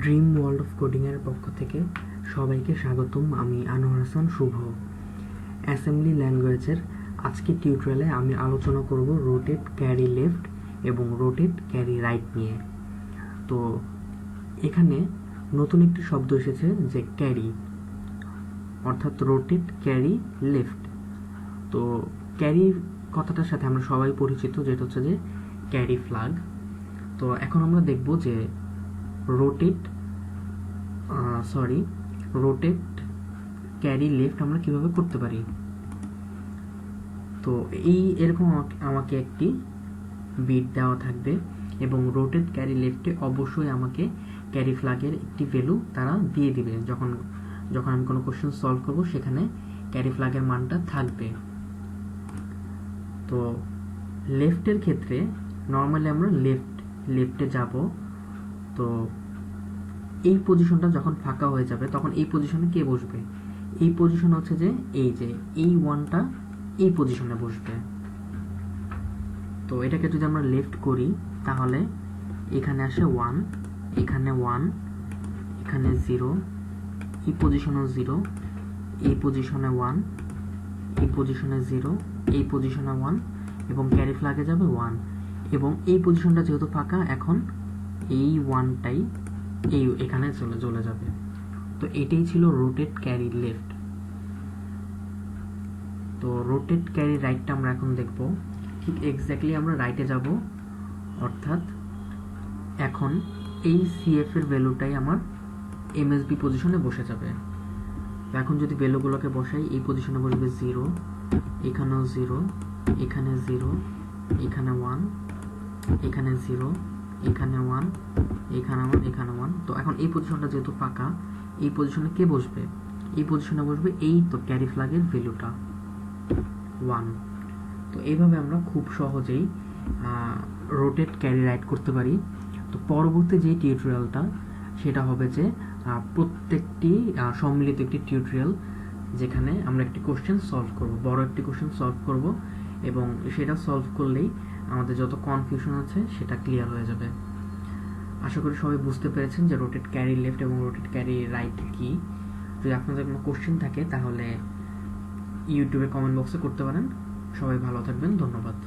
Dream world of কোডিংয়ের পক্ষ থেকে সবাইকে স্বাগতম। আমি আনোয়ার হাসান শুভ। অ্যাসেম্বলি ল্যাঙ্গুয়েজের আজকের টিউটোরিয়ালে আমি আলোচনা করব রোটেট ক্যারি লেফট এবং রোটেট ক্যারি রাইট নিয়ে। তো এখানে নতুন একটি শব্দ এসেছে যে ক্যারি, অর্থাৎ রোটেট ক্যারি লেফট। তো ক্যারি কথাটার সাথে আমরা সবাই পরিচিত, যেটা হচ্ছে যে ক্যারি ফ্ল্যাগ। তো এখন আমরা দেখব যে রোটেট ক্যারি লেফট আমরা কিভাবে করতে পারি। তো এরকম আমাকে একটি বিট দেওয়া থাকবে এবং রোটেট ক্যারি লেফটে অবশ্যই আমাকে ক্যারি ফ্ল্যাগের একটি ভ্যালু তারা দিয়ে দিবে। যখন আমি কোনো কোশ্চেন সলভ করব সেখানে ক্যারি ফ্ল্যাগের মানটা থাকবে। তো লেফটের ক্ষেত্রে নর্মালি আমরা লেফটে যাব। তো এই পজিশনটা যখন ফাঁকা হয়ে যাবে তখন এই পজিশনে কে বসবে? এই পজিশন হচ্ছে যে এই ওয়ানটা এই পজিশনে বসবে। তো এটাকে যদি আমরা লেফট করি তাহলে এখানে আসে 1, এখানে 1, এখানে 0, এই পজিশনে 0, এই পজিশনে 1, এই পজিশনে 0, এই পজিশনে 1 এবং ক্যারি ফ্ল্যাগে যাবে 1 এবং এই পজিশনটা যেহেতু ফাঁকা এখন এই 1টাই এখানে চলে যাবে। তো এটাই ছিল রোটেট ক্যারি লেফট। তো রোটেট ক্যারি রাইটটা আমরা এখন দেখব। ঠিক এক্স্যাক্টলি আমরা রাইটে যাব, অর্থাৎ এখন এই সিএফ এর ভ্যালুটাই আমার এমএসবি পজিশনে বসে যাবে। তো এখন যদি ভ্যালুগুলোকে বসাই, এই পজিশনে বসবে 0, এখানেও 0, এখানে 0, এখানে 1, এখানে 0, এখানে 1, এখানে 1, এখানে 1। তো এখন এই পজিশনটা যেহেতু ফাঁকা, এই পজিশনে কে বসবে? এই পজিশনে বসবে এই তো ক্যারি ফ্ল্যাগের ভ্যালুটা 1। তো এইভাবে আমরা খুব সহজেই রোটেট ক্যারি রাইট করতে পারি। তো পরবর্তী যে টিউটোরিয়ালটা সেটা হবে যে প্রত্যেকটি সম্মিলিত একটি টিউটোরিয়াল, যেখানে আমরা একটি কোশ্চেন সলভ করব, বড় একটি কোশ্চেন সলভ করব এবং সেটা সলভ করলেই আমাদের যত কনফিউশন আছে সেটা ক্লিয়ার হয়ে যাবে। আশা করি সবাই বুঝতে পেরেছেন যে রোটেট ক্যারি লেফট এবং রোটেট ক্যারি রাইট কি। যদি আপনাদের কোনো কোশ্চেন থাকে তাহলে ইউটিউবে কমেন্ট বক্সে করতে পারেন। সবাই ভালো থাকবেন, ধন্যবাদ।